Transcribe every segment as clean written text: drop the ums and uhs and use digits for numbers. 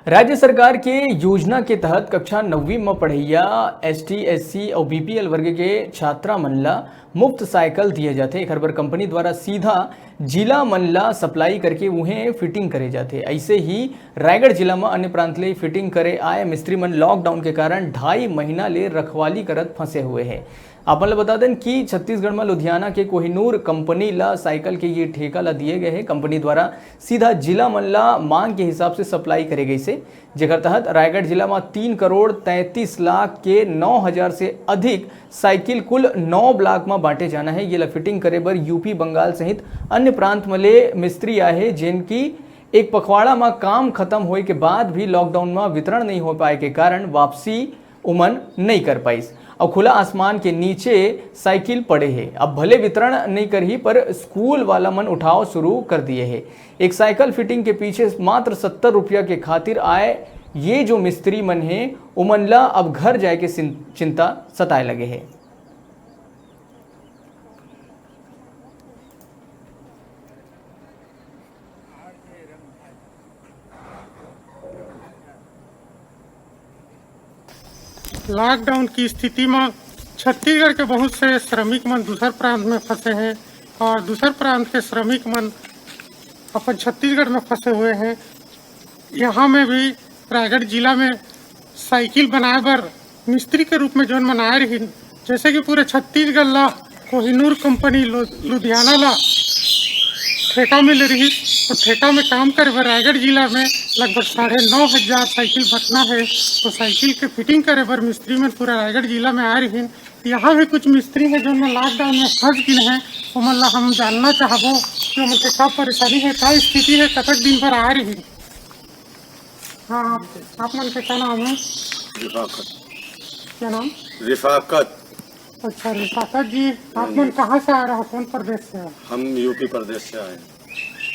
राज्य सरकार के योजना के तहत कक्षा 9वीं में पढ़ैया ST SC और BPL वर्ग के छात्रा मन ला मुफ्त साइकिल दिए जाते। एक बर कंपनी द्वारा सीधा जिला मन ला सप्लाई करके उन्हें फिटिंग करे जाते। ऐसे ही रायगढ़ जिला में अन्य प्रांत ले फिटिंग करे आए मिस्त्री मन लॉकडाउन के कारण 2.5 महीना ले रखवाली करत फंसे हुए हैं। आप मन बता दें कि छत्तीसगढ़ में लुधियाना के कोहिनूर कंपनी ला साइकिल के ये ठेका ला दिए गए हैं। कंपनी द्वारा सीधा जिला मन ला मांग के हिसाब से सप्लाई करे गई से, जेकर तहत रायगढ़ जिला में 3 करोड़ 33 लाख के 9,000 से अधिक साइकिल कुल 9 ब्लॉक में बांटे जाना है। ये ला फिटिंग करे बर यूपी बंगाल सहित अन्य प्रांत में ले मिस्त्री आए, जिनकी एक पखवाड़ा में काम खत्म होने के बाद भी लॉकडाउन में वितरण नहीं हो पाए के कारण वापसी उमन नहीं कर पाई और खुला आसमान के नीचे साइकिल पड़े हैं। अब भले वितरण नहीं करी पर स्कूल वाला मन उठाव शुरू कर दिए हैं। एक साइकिल फिटिंग के पीछे मात्र 70 रुपया के खातिर आए ये जो मिस्त्री मन है उमन ला अब घर जाए के चिंता सताए लगे है। लॉकडाउन की स्थिति में छत्तीसगढ़ के बहुत से श्रमिक मन दूसर प्रांत में फंसे हैं और दूसर प्रांत के श्रमिक मन अपन छत्तीसगढ़ में फंसे हुए हैं। यहाँ में भी रायगढ़ जिला में साइकिल बनाए बर मिस्त्री के रूप में जोन बनाए रही, जैसे कि पूरे छत्तीसगढ़ ला कोहिनूर कंपनी लुधियाना ला ठेका में ले रही, तो ठेका में काम करे बर रायगढ़ जिला में लगभग 9,500 साइकिल बटना है। तो साइकिल के फिटिंग करे बर मिस्त्री में पूरा रायगढ़ जिला में आ रही। यहाँ भी कुछ मिस्त्री है जो लॉकडाउन में फंस गए हैं। तो मतलब हम जानना चाहबो कि उनके क्या परेशानी है, क्या स्थिति है, कतक दिन भर आ रही। हाँ, आप मन के क्या नाम है? क्या नाम? रिफाकत। अच्छा रिफाकत जी, आप मन कहाँ से आ रहे हो, कौन प्रदेश से? हम यूपी प्रदेश से आए।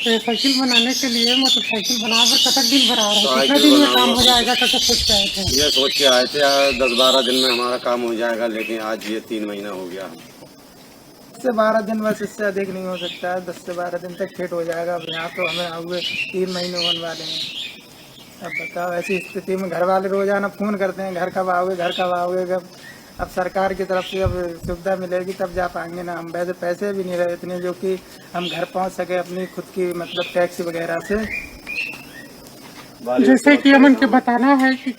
तो साइकिल बनाने के लिए मतलब साइकिल बनाकर कतक दिन भर आ रहे हैं, कितना दिन में काम हो जाएगा, कैसे सोच के आए थे? ये सोच के आए थे 10-12 दिन में हमारा काम हो जाएगा, लेकिन आज ये 3 महीना हो गया। 10 से 12 दिन, बस इससे अधिक नहीं हो सकता है। 10 से 12 दिन तक फिट हो जाएगा। अब यहाँ तो हमें हुए 3 महीने होने वाले हैं। अब बताओ, ऐसी स्थिति में घर वाले रोजाना फोन करते हैं, घर कब आओगे, घर कब आओगे। अब सरकार की तरफ से अब सुविधा मिलेगी तब जा पाएंगे ना। हम वैसे पैसे भी नहीं रहे इतने जो कि हम घर पहुंच सके अपनी खुद की मतलब टैक्सी वगैरह से। जैसे कि अमन के बताना है कि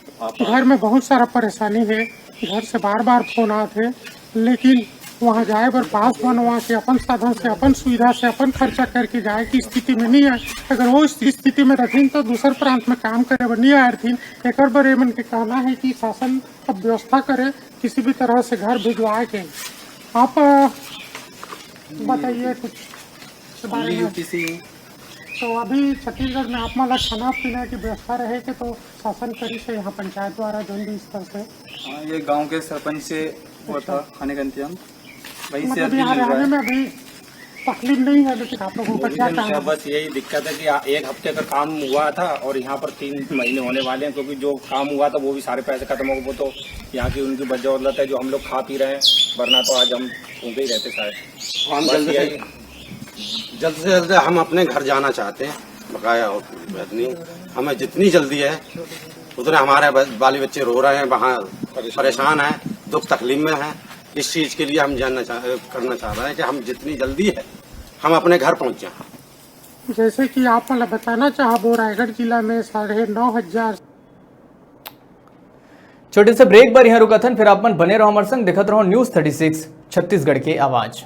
घर में बहुत सारा परेशानी है, घर से बार बार फोन आते हैं, लेकिन वहाँ जाए पर पास बन वहाँ से अपन साधन से अपन सुविधा से अपन खर्चा करके जाए की स्थिति में नहीं है। अगर वो स्थिति में रखी तो दूसर प्रांत में काम करे बर नहीं आए थी। एक बार एमन के कहना है कि शासन अब व्यवस्था करे किसी भी तरह से घर भिजवाए के। आप बताइए कुछ बारे में। तो अभी छत्तीसगढ़ में आप मतलब खाना पीने की व्यवस्था रहे के तो शासन करी से यहाँ पंचायत द्वारा जो भी स्तर से? ये गांव के सरपंच से हुआ था खाने का इंतजाम, वहीं से मतलब यहाँ रहने में अभी तकलीफ नहीं है, लेकिन आप लोगों का क्या काम है? बस यही दिक्कत है कि 1 हफ्ते का काम हुआ था और यहाँ पर 3 महीने होने वाले हैं, क्योंकि जो काम हुआ था वो भी सारे पैसे खत्म हो गए। वो तो यहाँ की उनकी बदौलत है जो हम लोग खा पी रहे हैं, वरना तो आज हम उनके ही रहते शायद। हम जल्द से जल्द हम अपने घर जाना चाहते हैं, बकाया और नहीं। हमें जितनी जल्दी है उतने हमारे बाली बच्चे रो रहे हैं, वहाँ परेशान हैं, दुख तकलीफ में हैं। इस चीज के लिए हम करना चाह रहे हैं कि हम जितनी जल्दी है हम अपने घर पहुँच जाएं। जैसे कि आप मतलब बताना चाहो रायगढ़ जिला में 9,500। छोटे से ब्रेक पर यहाँ रुका था, फिर आप मन बने रहो हमारे संग, देखते रहो News 36 छत्तीसगढ़ के आवाज।